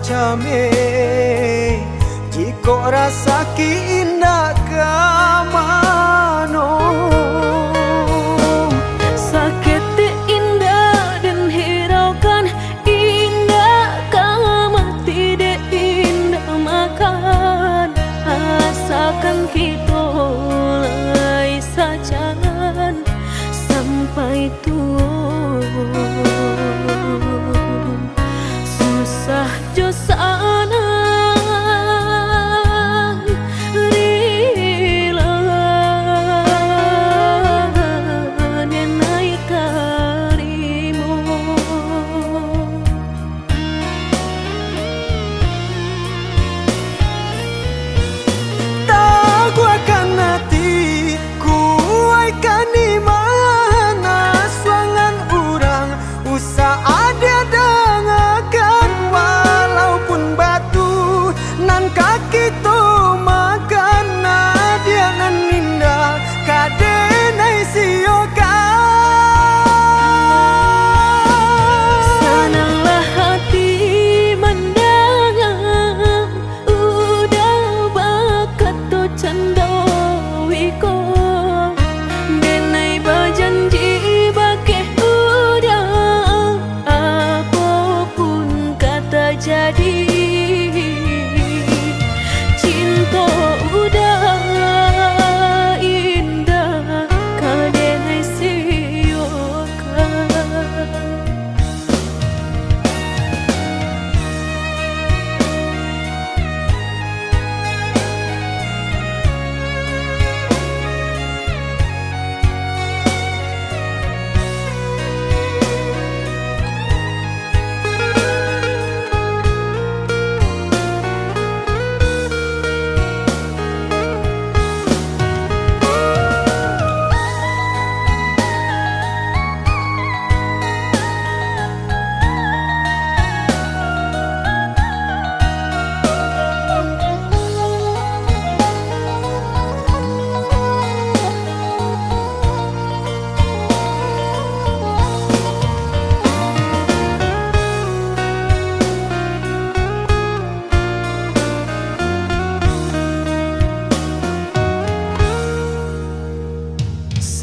came jika rasa ki indah kamano. Sakit indah dan hiraukan indah kama tidak indah makan asalkan kita lai sajangan sampai tua. Susah jo sana rila denai karimo. Tak akan hati kuaikan di mana suangan orang usah ada dengarkan walaupun batu nan kaki tu makan dia nan indah kadenai siokan. Senanglah hati mendengar udah bakat tu candawiko denai berjanji bakeh udah apapun kata jadi cinta udah indah kadenai siokan.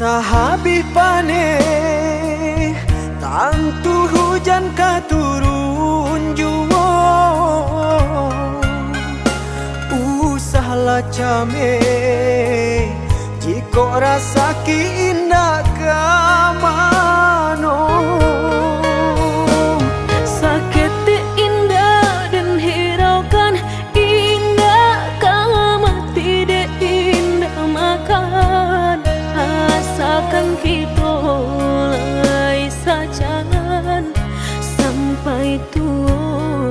Sahabi pane tantu hujan katurun juwo usahlah came jika rasa ki indah kamano. Sakit indah dan hiraukan indah kama tidak indah makan asalkan kita lai sajangan sampai tua.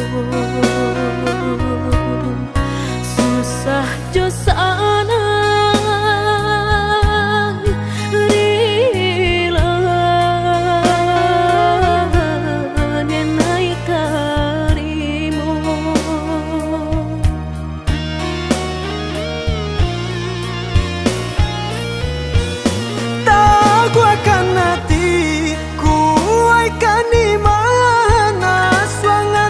Susah jo sana rila denai karimo. Tak akan hati kuaikan di mana suangan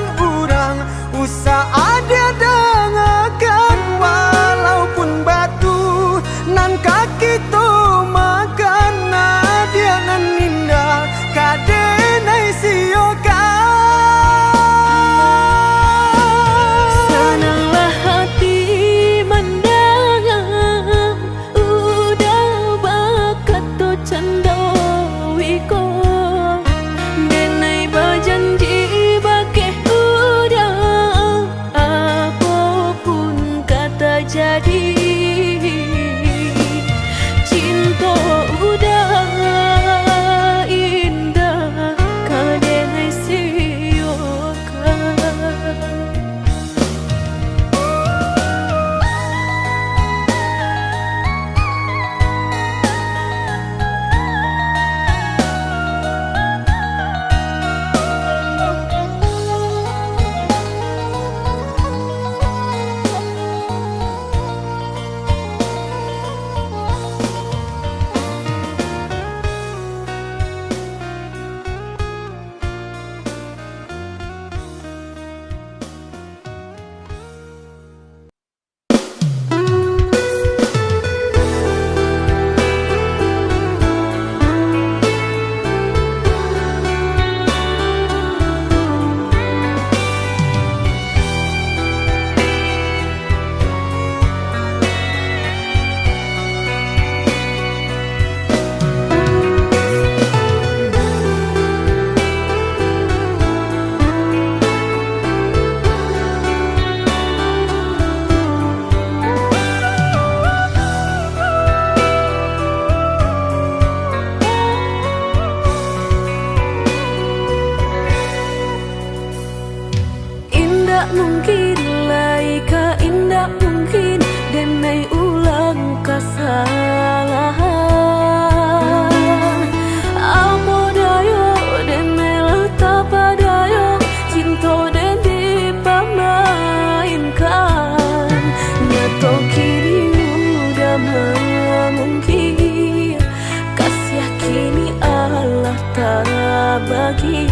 bagi.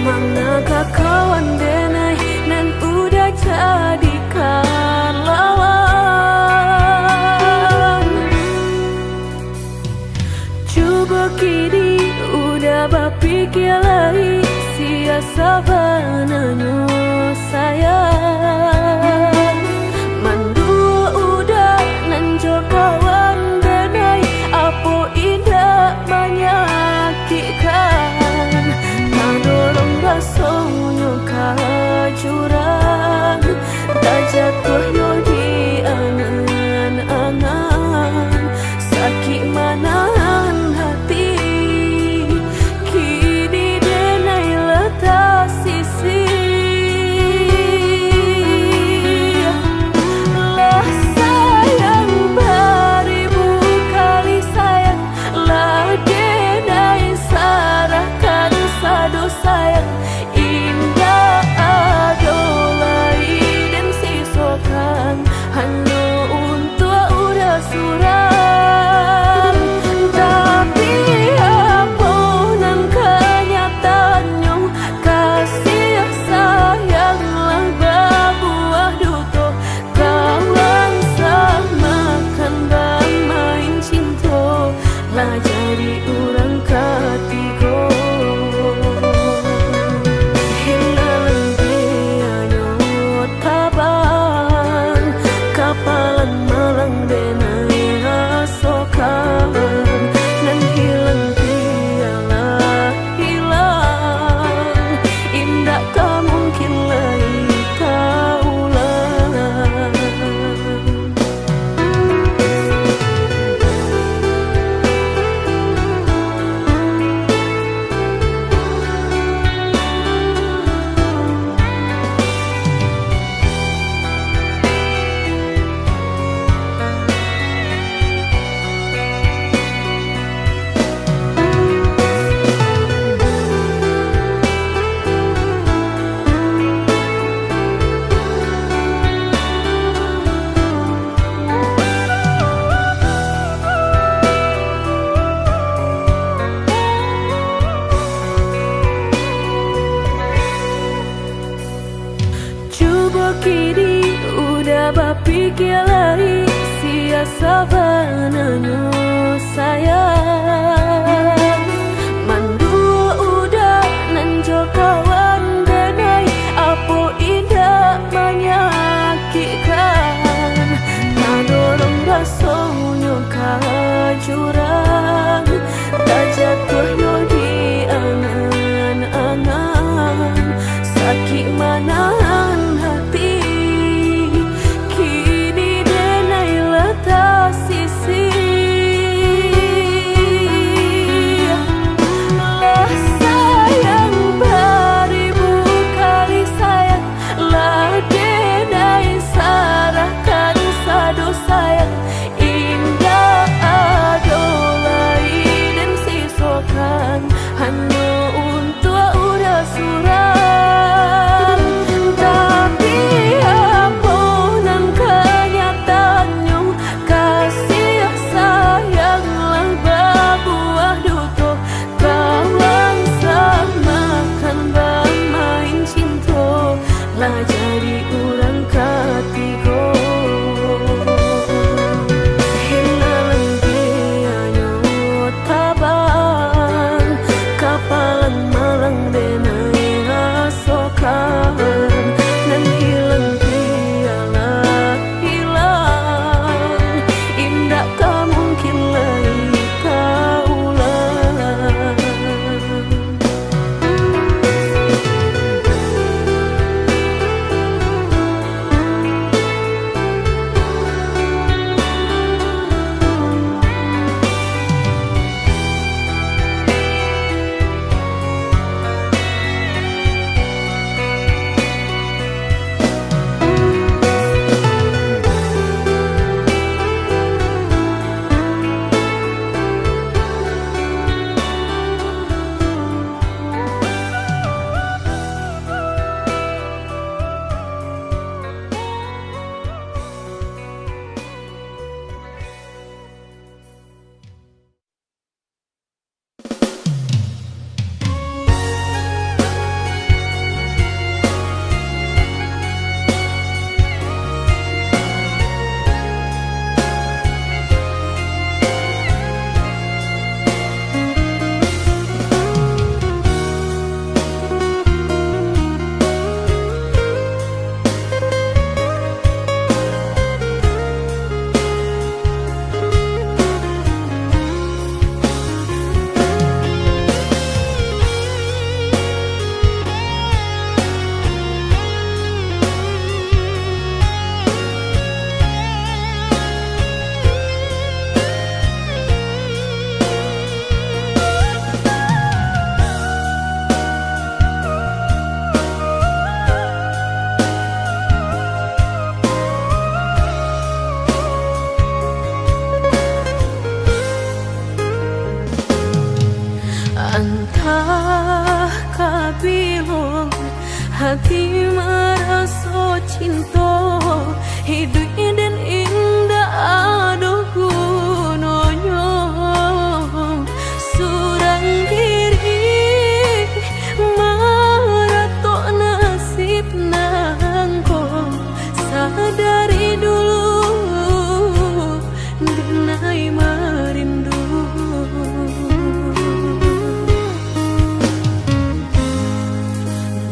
Manakah kawan denai nan udah jadikan lawan. Coba kini udah berpikir lagi, siasa bananyo sayang. Mandua udah nanjo kawan denai, apa indah menyakitkan. Tanolong rasonyo kajurang, tak jatuh yo di angan-angan. Sakit manahan hati, kini denai letak sisi. Lah sayang beribu kali sayang, lah denai sarahkan sadu sayang. Indah adolai dan sisokan hanya untuk udah suram. Tapi apunan kenyataannya, kasih sayanglah berbuah duto. Kawan samakan bermain cinta, lah jadi orang ketiga. Hilang dia nyot kaban, kapalan malang denai rasokan. Dan hilang dia lah hilang, indah tak mungkin lagi kaulang. Coba kini udah berpikir lagi, siasa bananyo sayang. Mandua udah nanjo kawan denai, apa indah menyakitkan. Tanolong rasonyo kajurang, tak jatuh yo di angan-angan. Sakit manahan hati, kini denai letak sisi. kabilo hati merasa cinta hidup dan indah aduh gunanya surang diri maratok nasib nangko sadari dulu denai merindu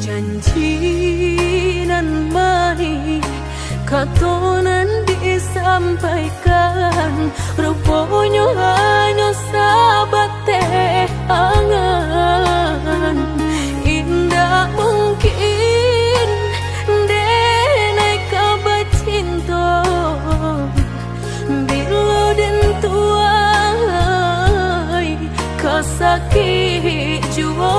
janji nan baik katonan disampaikan rupanya hanya sahabat teh angan indah mungkin denai kabar cinta bila dan tuai kasakit jua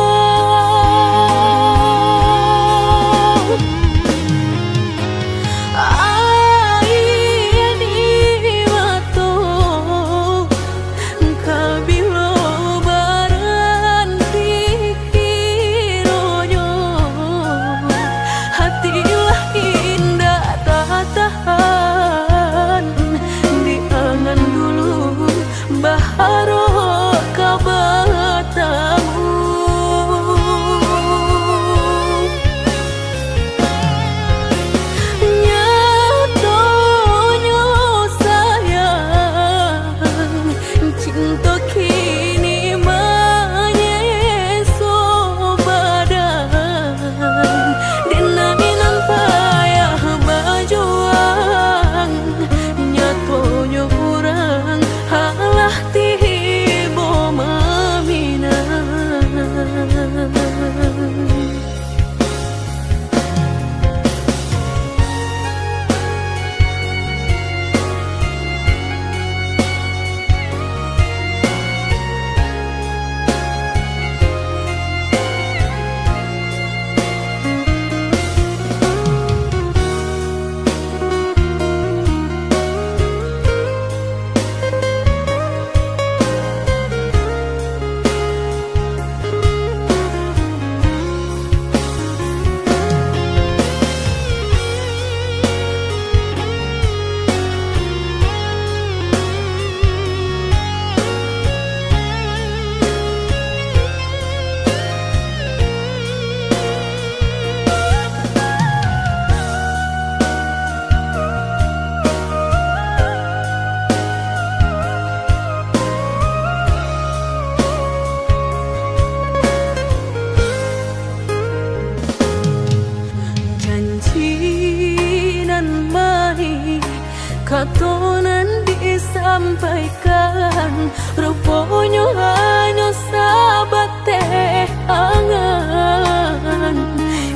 katonan disampaikan rupanya hanya sahabat teh angan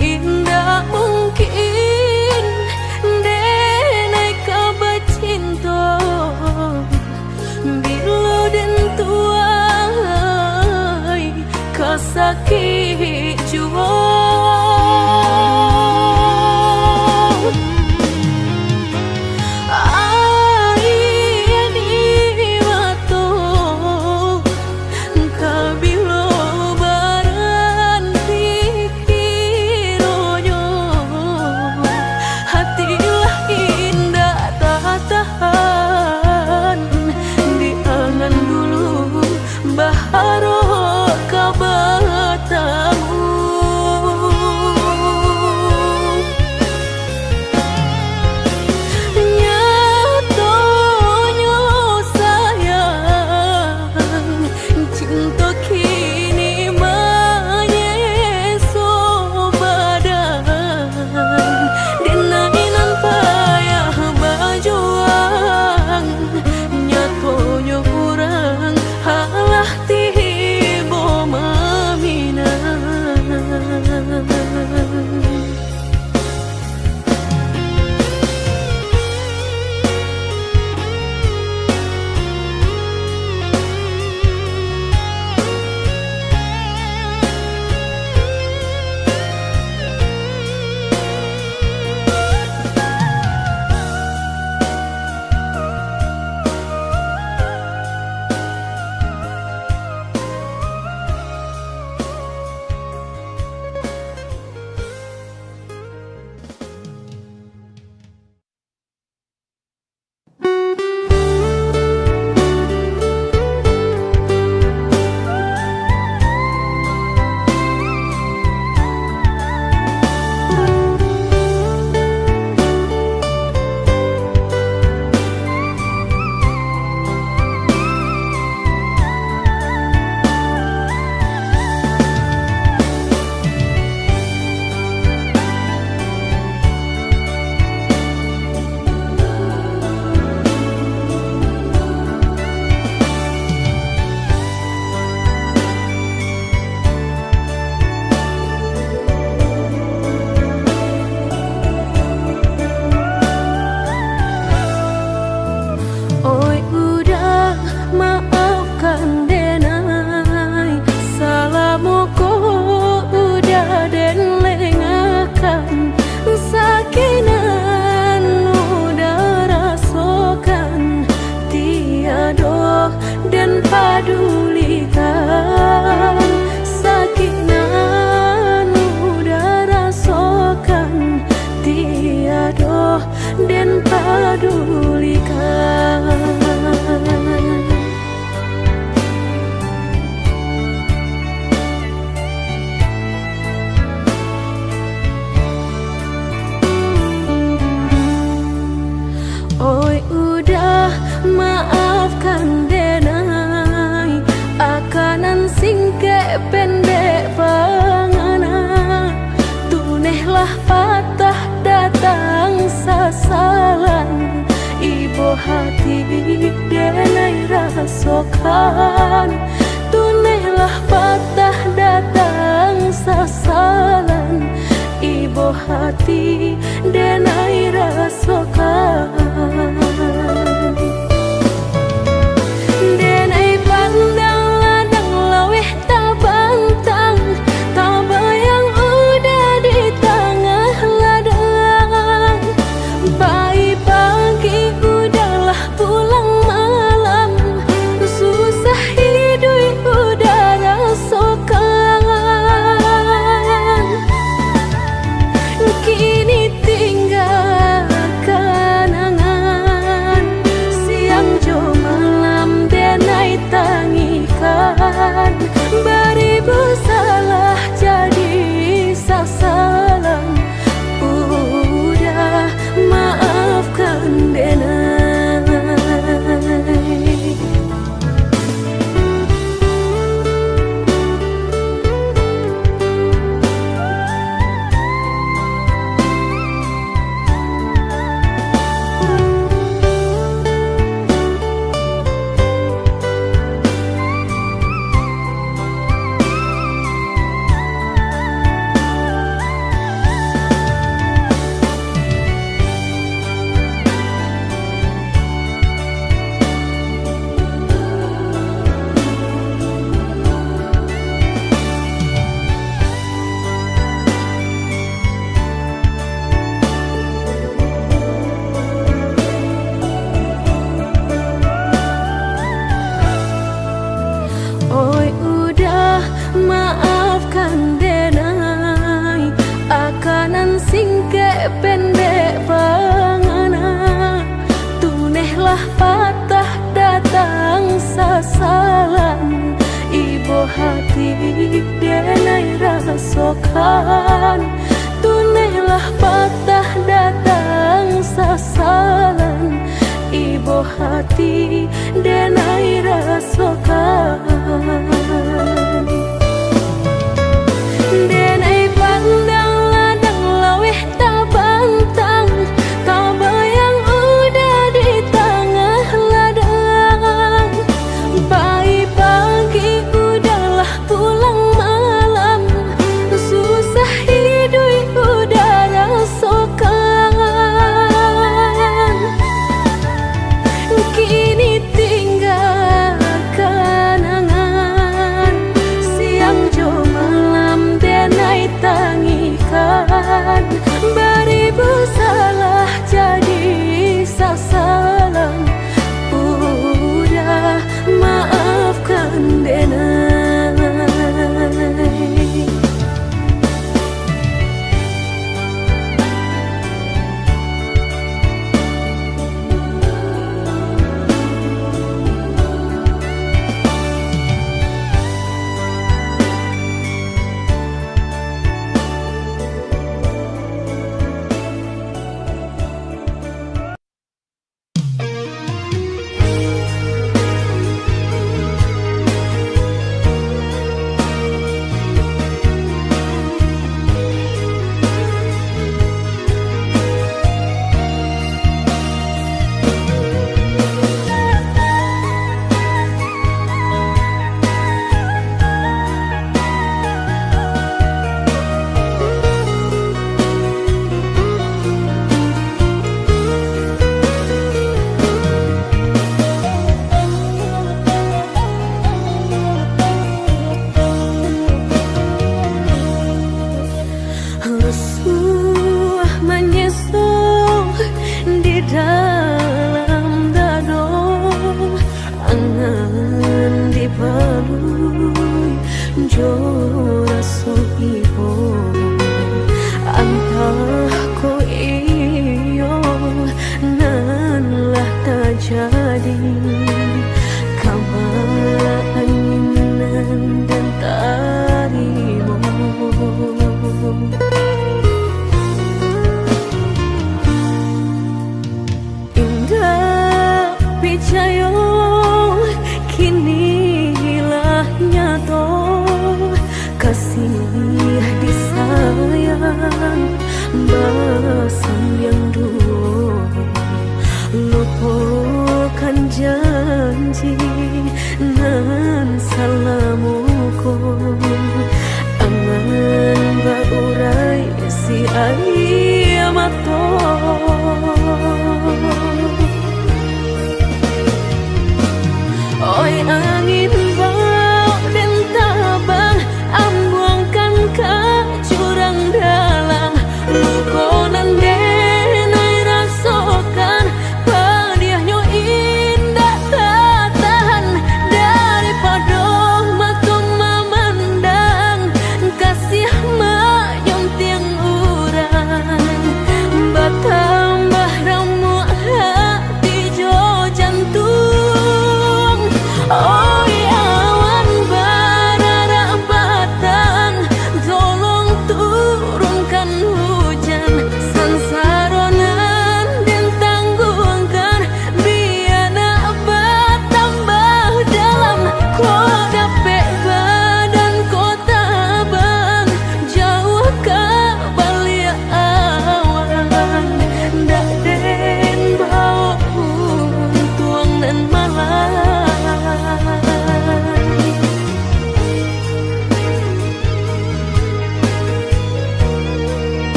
indah mungkin denai kabar cinta bila dan tuai kasakit jua singkek pendek pangana, tunehlah patah datang sasalan. Ibu hati denai rasokan, tunehlah patah datang sasalan. Ibu hati denai rasokan. Denai pandang ladang laweh tak bantang, tak bayang udah di tengah ladang. Baik pagi udahlah pulang malam, susah hidup udah rasakan. Kini tinggal kenangan, siang jo malam denai tangikan. Beribu salah jadi sasalan, udah maafkan denai. Oi udah maafkan denai, akanan singkek pendek pangana, tunehlah patah datang sasalan. Ibu hati denai rasokan, tunehlah patah datang sasalan. Ibu hati denai rasokan. Denai pandang ladang laweh tak bantang, tak bayang udah di tengah ladang. Baik pagi udahlah pulang malam, susah hidup udah rasakan. Kini tinggal kenangan, siang jo malam denai tangikan. Beribu salah jadi sasalan, udah maafkan denai. Rusuh menyesal di dalam dado, angan dipalui jo raso ibu. Antah ko iyo nan lah terjadi, kabar anginan dan tarimu. Indah percaya kini hilah nyata.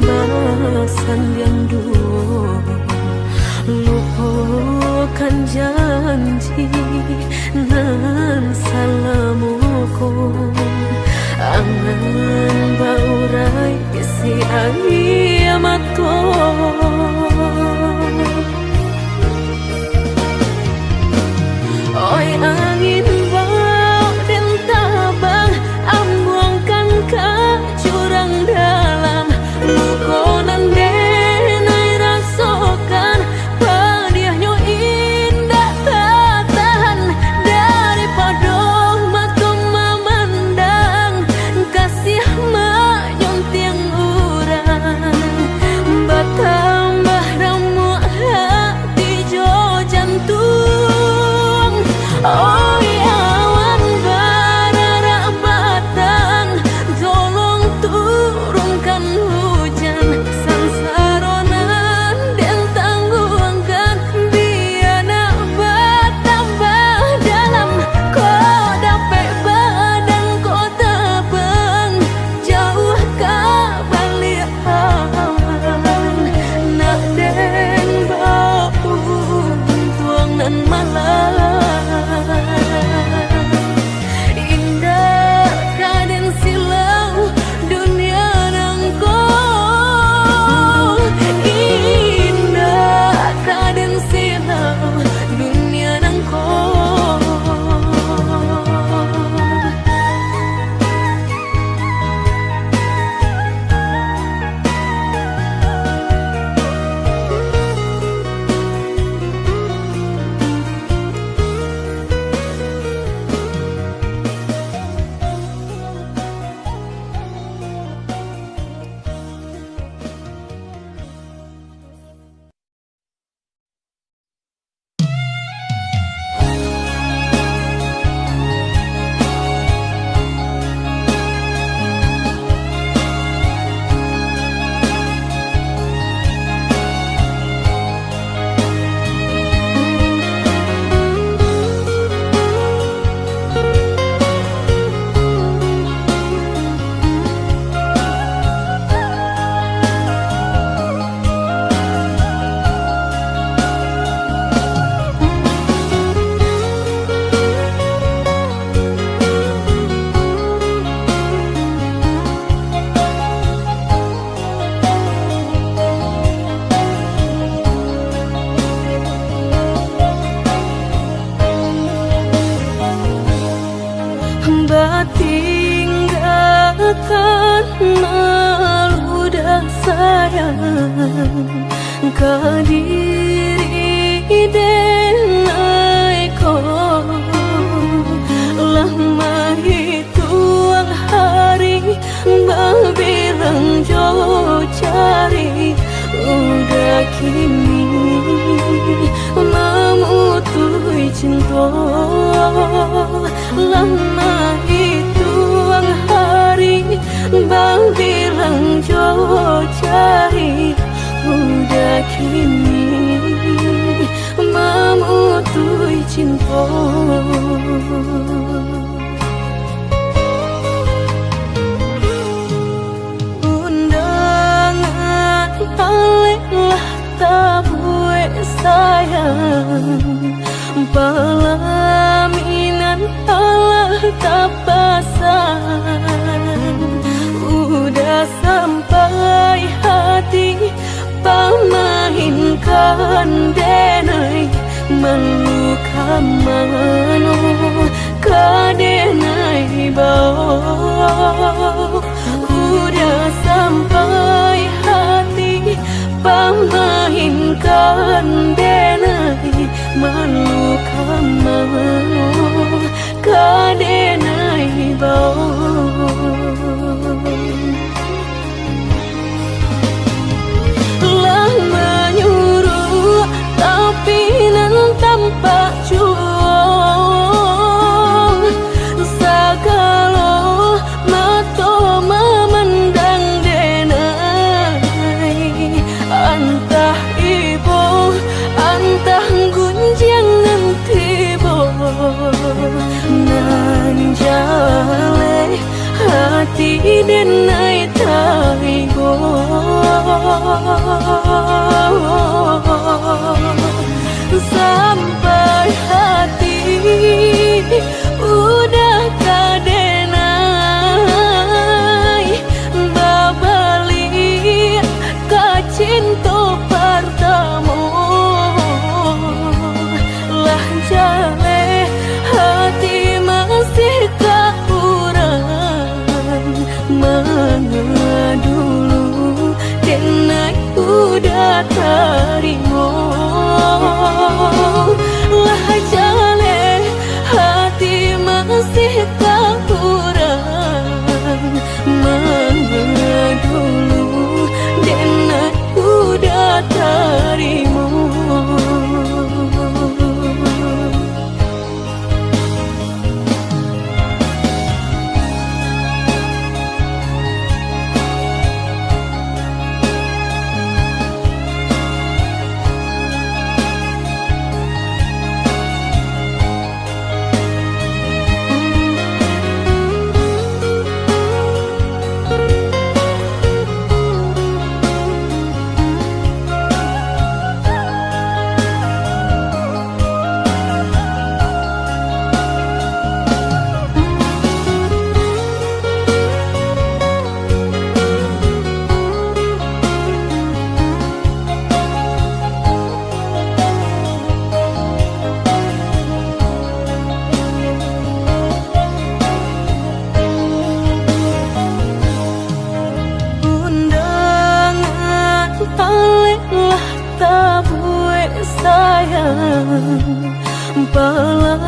bahasan yang dua, lupakan janji nan salamuku, angan baurai isi ayamatku. Oi angin bau dan tabang, ambuangkan ke jurang dalam, lukonan denai rasakan, padiahnya indah tak tahan, daripada mata memandang, kasih menyunting urang, bertambah ramu hati jo jantung. Oi awan bararak batang, tolong turunkan hujan, sansaronan dan tangguhkan, biana bertambah dalam, kau dapat badan kau tabang, jauh ke balik awan, nak den bau tuang nan malam. Indah raden silau dunia nangko, indah raden silau dunia nangko. Tinggalkan malu dan sayang, kadiri denai kau, lama hitung hari, babilang jauh cari, udah kini memutui cinta, lama hitung hari, bang bilang jauh cari, udah kini memutui cinta. Undangan alehlah tabue sayang, pelaminan Allah tak pasang, udah sampai hati pamahinkan denai, meluka mano kadenai bau, udah sampai hati pamahinkan denai, meluka mano kadenai bau. Lah menyuruh tapi nan tanpa juang, sakalo mato memandang denai, antah ibu antah gunjang nanti bo, nan jale hati denai tai Sampai hati udah kadenai babali ka cinta pertama lah jale hati masih kaurang mana dulu denai udah terima lah jale hati masih kaurang mana dulu denai udah terima.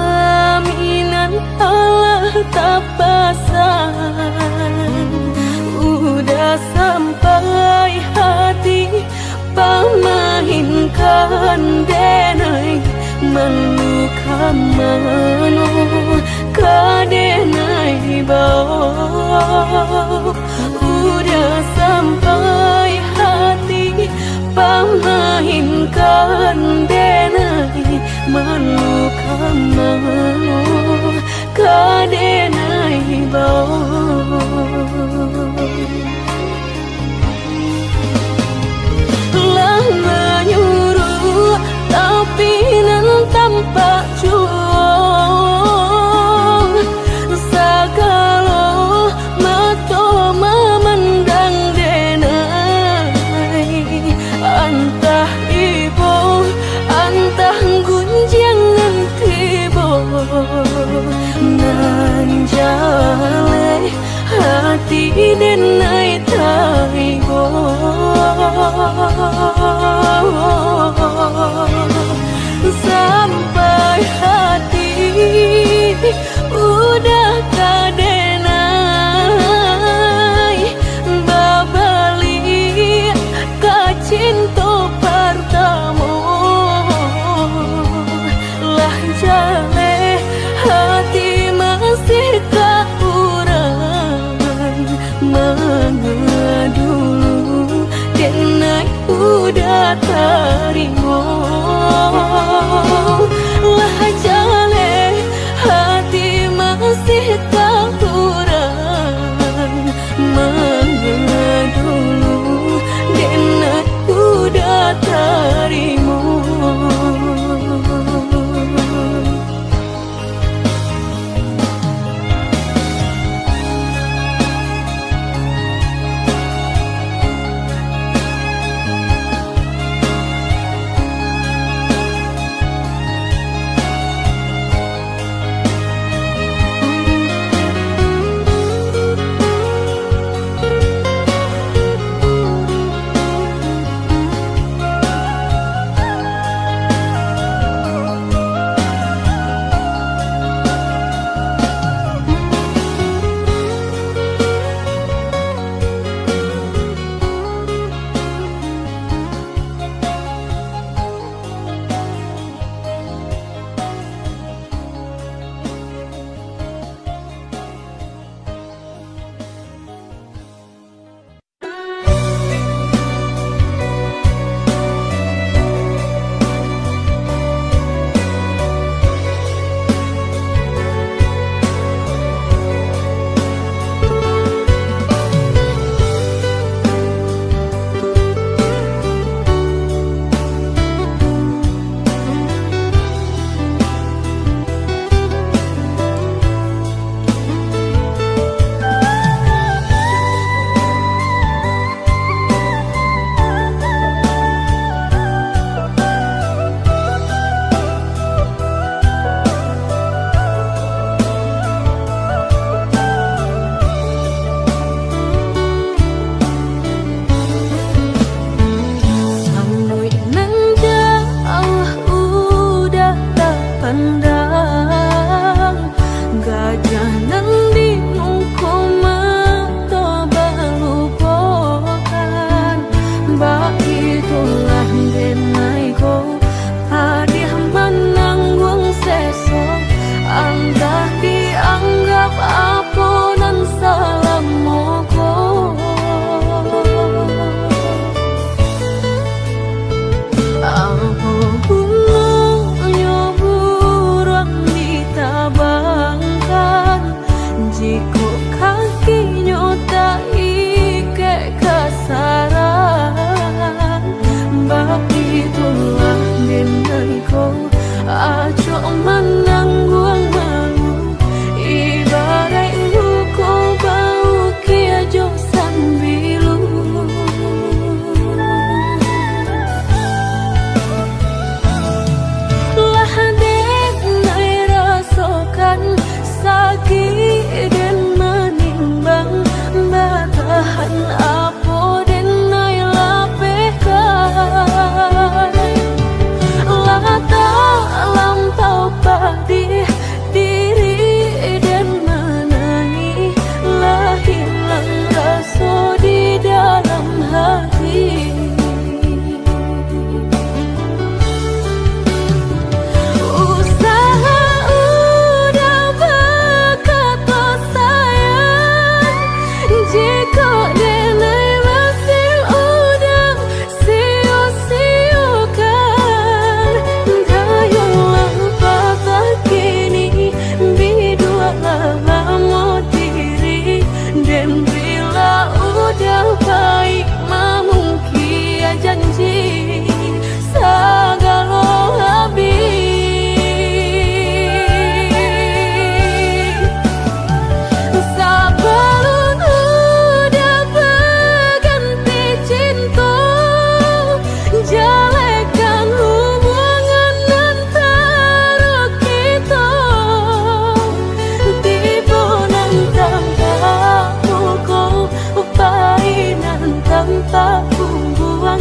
Pelaminan Allah tak pasang udah sampai hati pamahinkan denai meluka mano kadenai bau udah sampai hati pamahinkan denai meluka mano kadenai bau lah menyuruh tapi nan tanpa juang sakalo mato memandang denai antah ibu antah gunjangan tiba nan jale hati denai taibo sampai hati udah kadenai babali ka cinta pertama lah jale hati masih kaurang mana dulu denai udah terima lah jale hati masih kaurang mana dulu denai udah terima. Den bila udah baik mungkin janji sagalo habis. Sabalun udah berganti cinta, jalekan hubungan antara kita. Tiba nantang tak pukul, upainan tanpa buang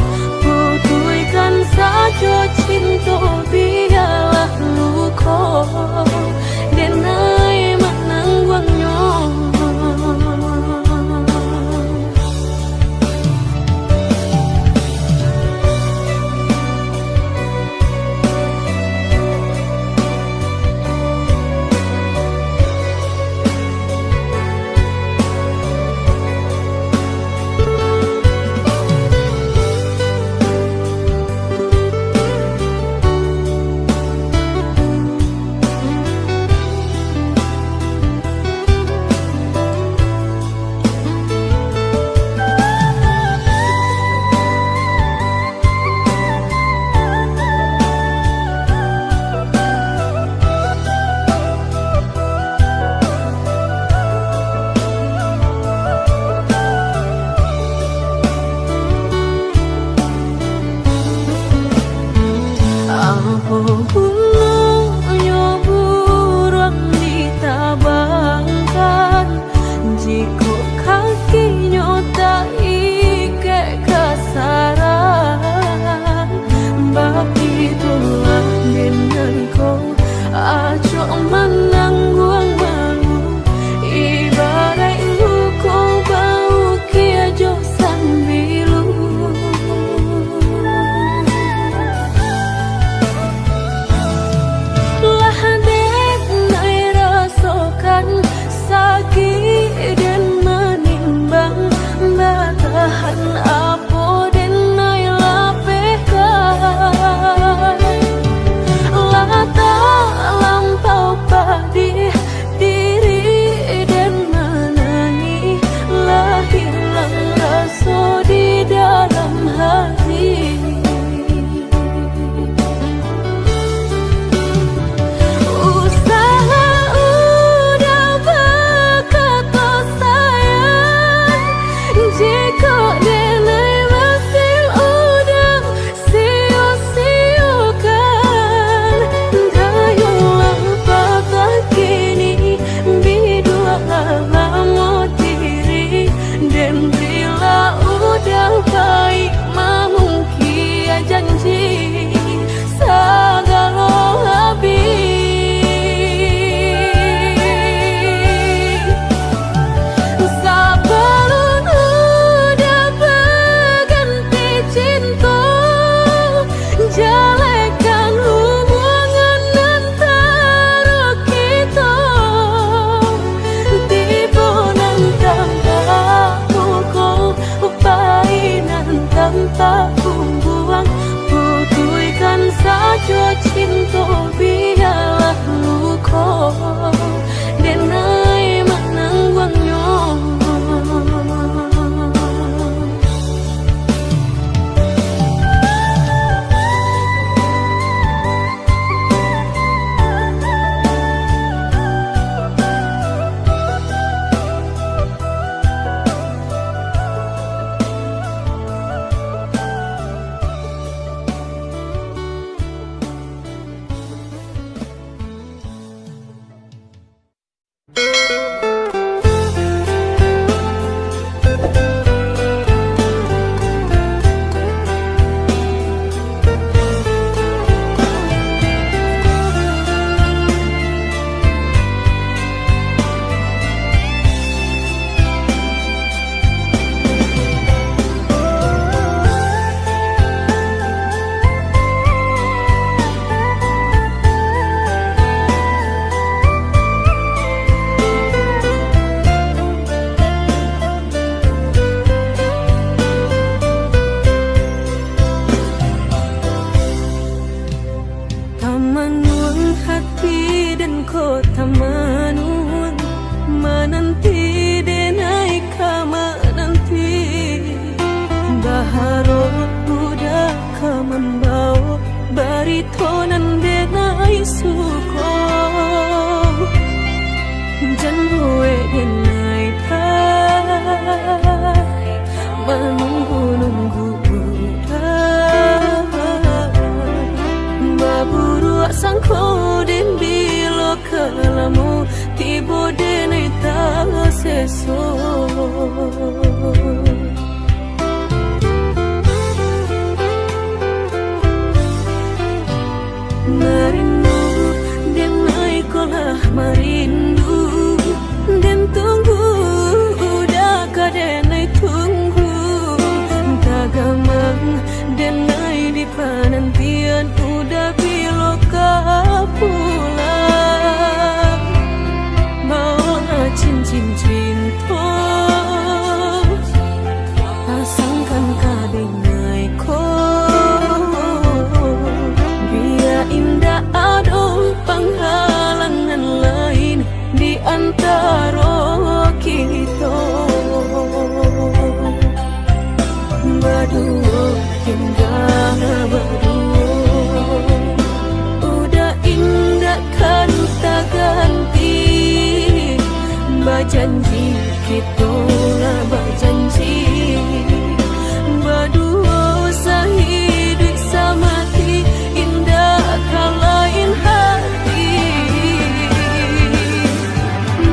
esok. Merindu dan naik kolah merindu dan tunggu udah kadenai tunggu tagamang dan naik di penantian udah biloka pulang mau cincin cinta pasangkan kadenai ko indah ado penghalangan lain di antara kita berdua indah berdua udah indah kan tak ganti berjanji kita berjanji berdua sehidup semati kalain hati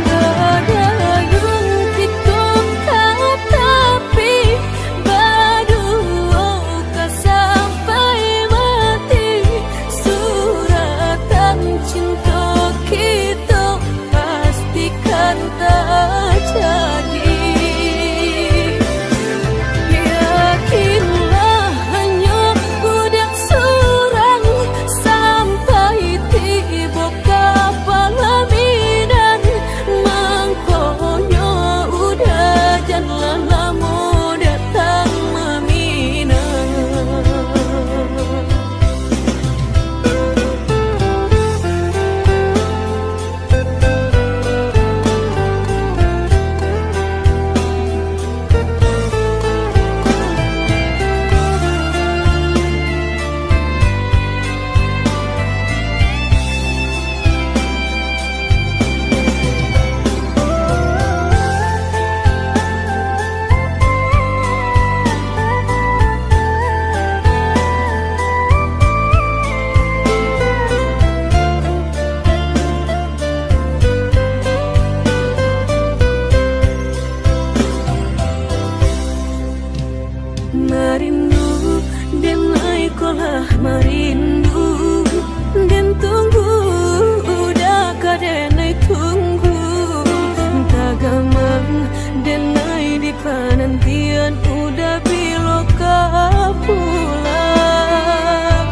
gadayung kita tapi berdua sampai mati suratan cinta kita pastikan tak jadi. Merindu dan naik kolah merindu dan tunggu udah kadenai tunggu tagamang dan naik di penantian udah biloka pulang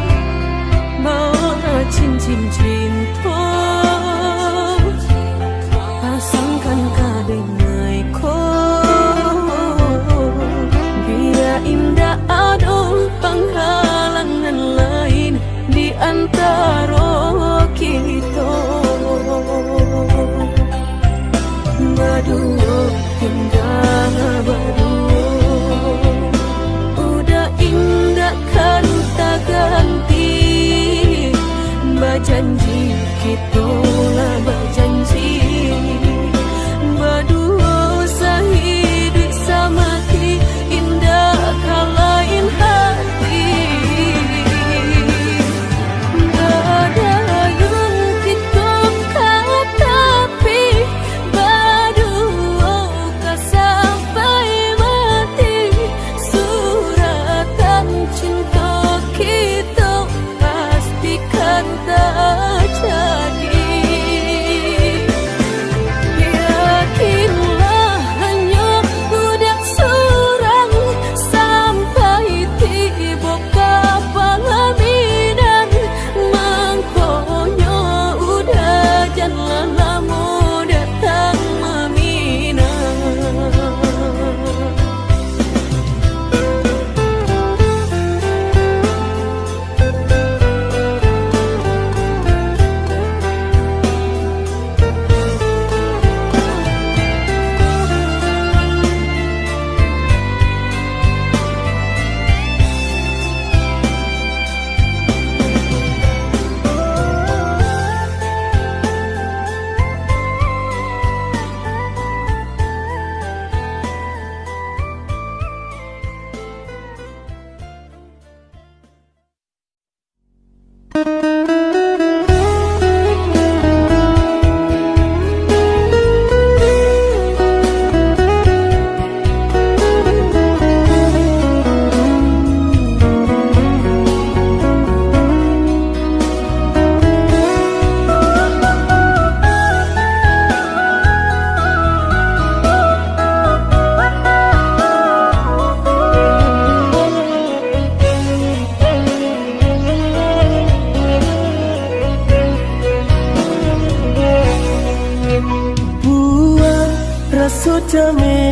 mau cincin cinta pasangkan kadenai ko indah ado penghalangan lain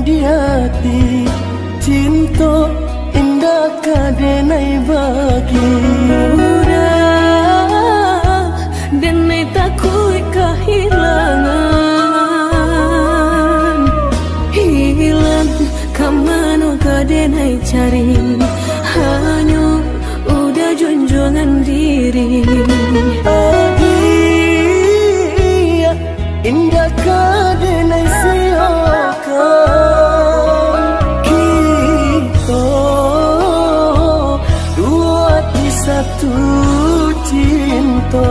di hati, cinta indah kadenai bagi. Udah denai takut kehilangan, hilang kamano kadenai cari, hanya udah junjungan diri. Adia indah kadenai siakan, kita dua di satu cinta.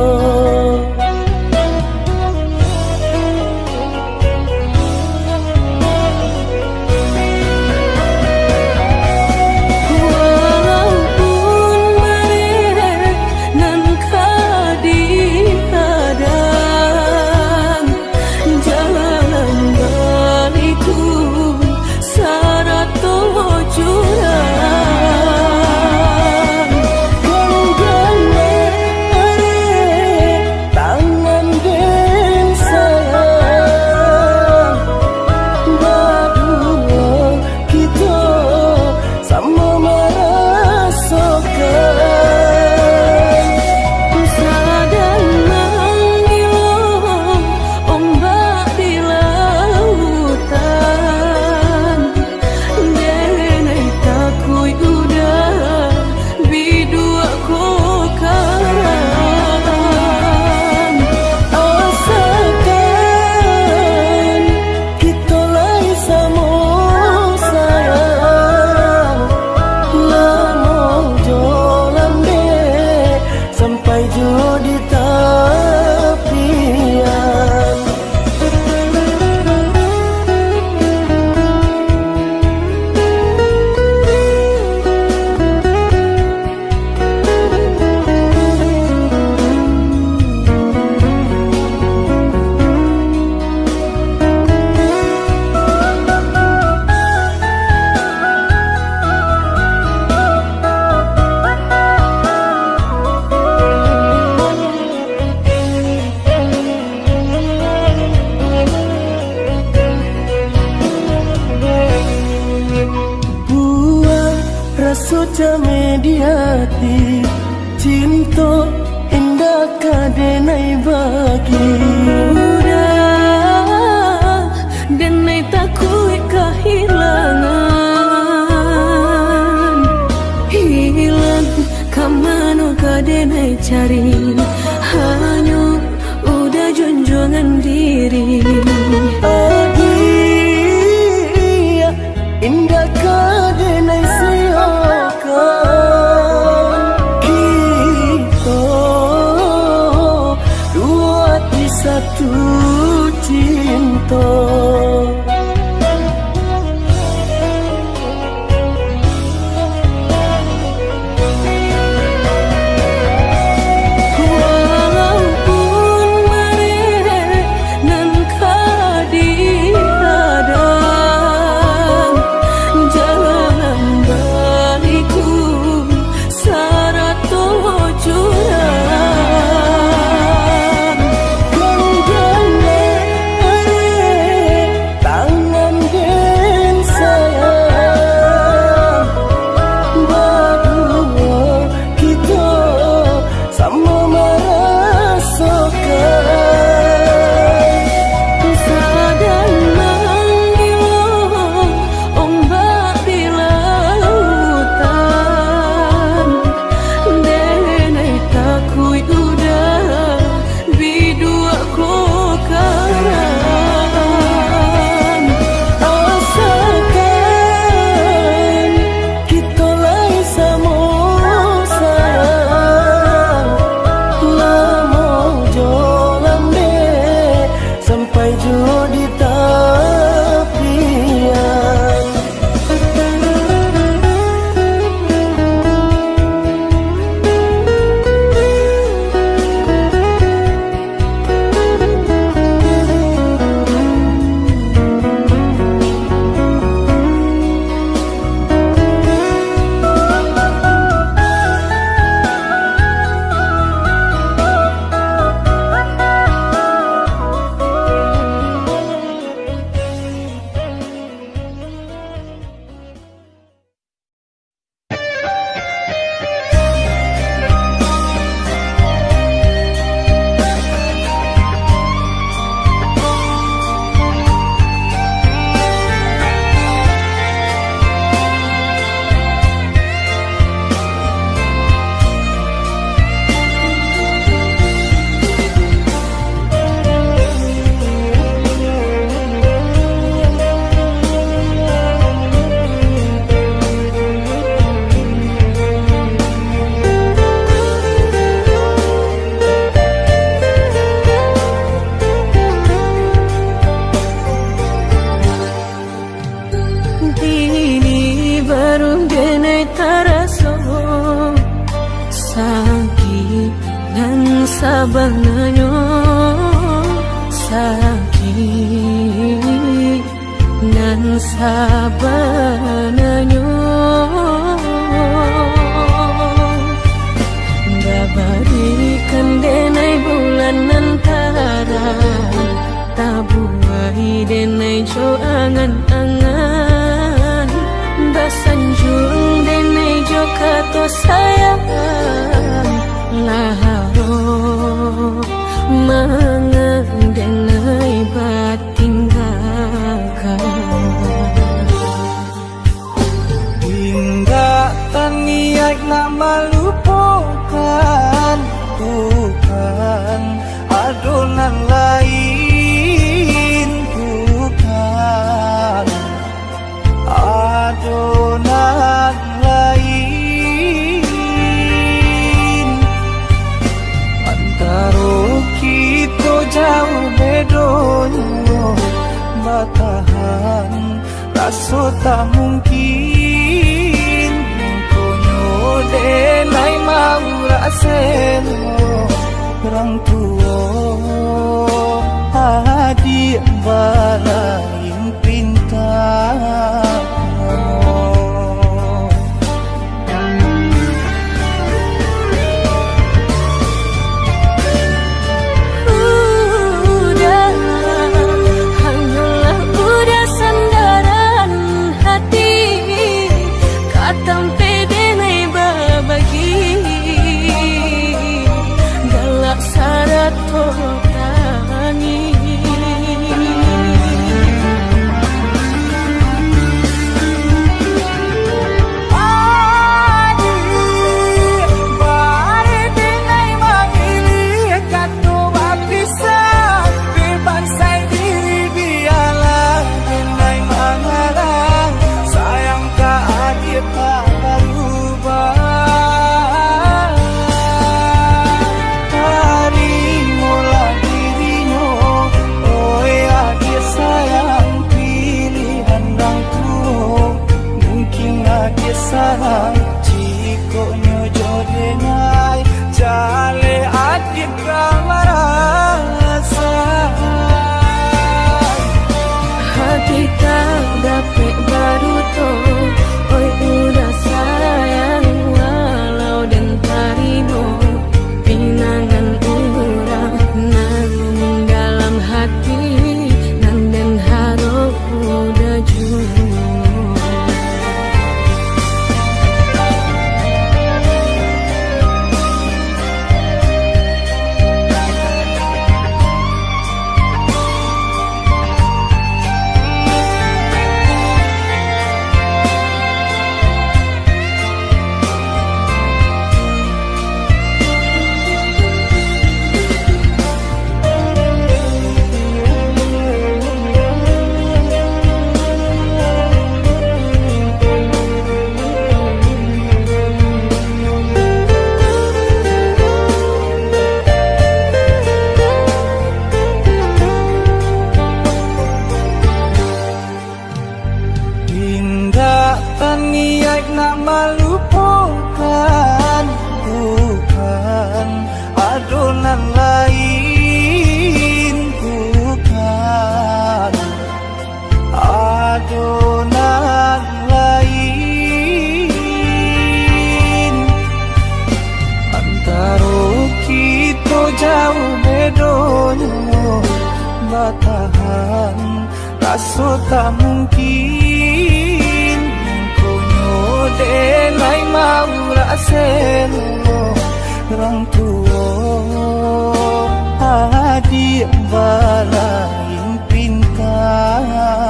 Suca mediati, cinta indah kadenai bagi. Udah denai takut kehilangan, hilang kamano kadenai cari, hanya udah junjungan diri. Adia indah kadenai siakan, kita dua di satu cinta. baru denai taraso sakit dan sabananyo sakit dan sabananyo dabarikan denai bulan antara tabuai denai jo angan-angan basanjung denai jo kato sayang laharo mangan denai batinggalkan hingga taniak nak melupakan bukan adonan lain bukan adonan lain antara kita jauh bedonyo batahan rasa tak mungkin konyo denai mau raselo orang tua adik balain pintar batahan rasa tak mungkin konyo denai mau raselo orang tua adik balain pintar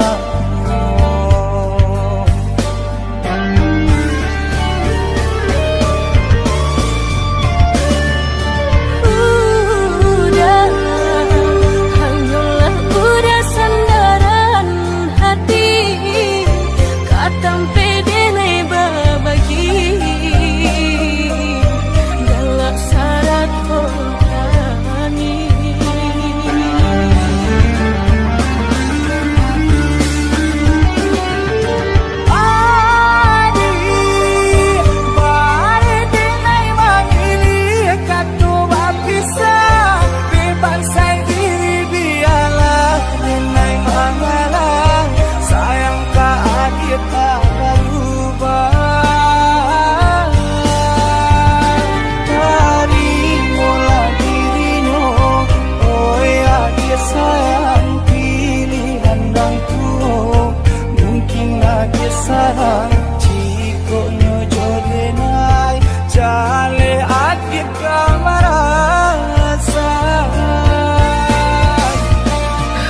sarang Ciko nyojo denai Jale adit kamarasa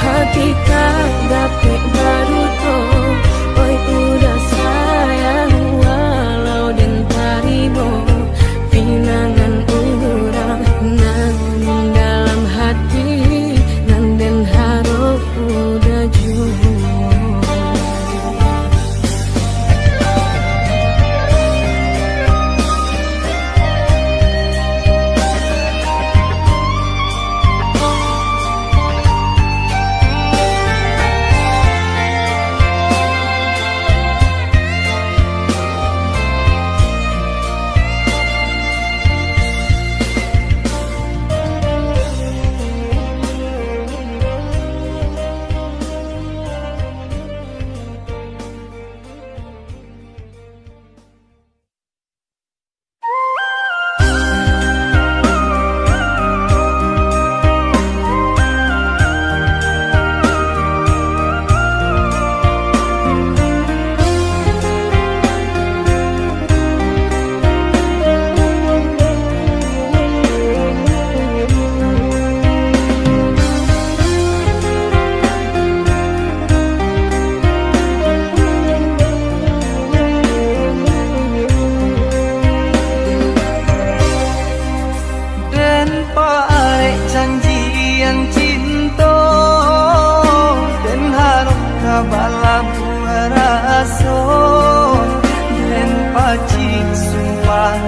Hati dapet baru toh oi udah sayang walau den tarimo pinangan urang nan dalam hati nan den harap udah jujur. Balam rason dan paci suah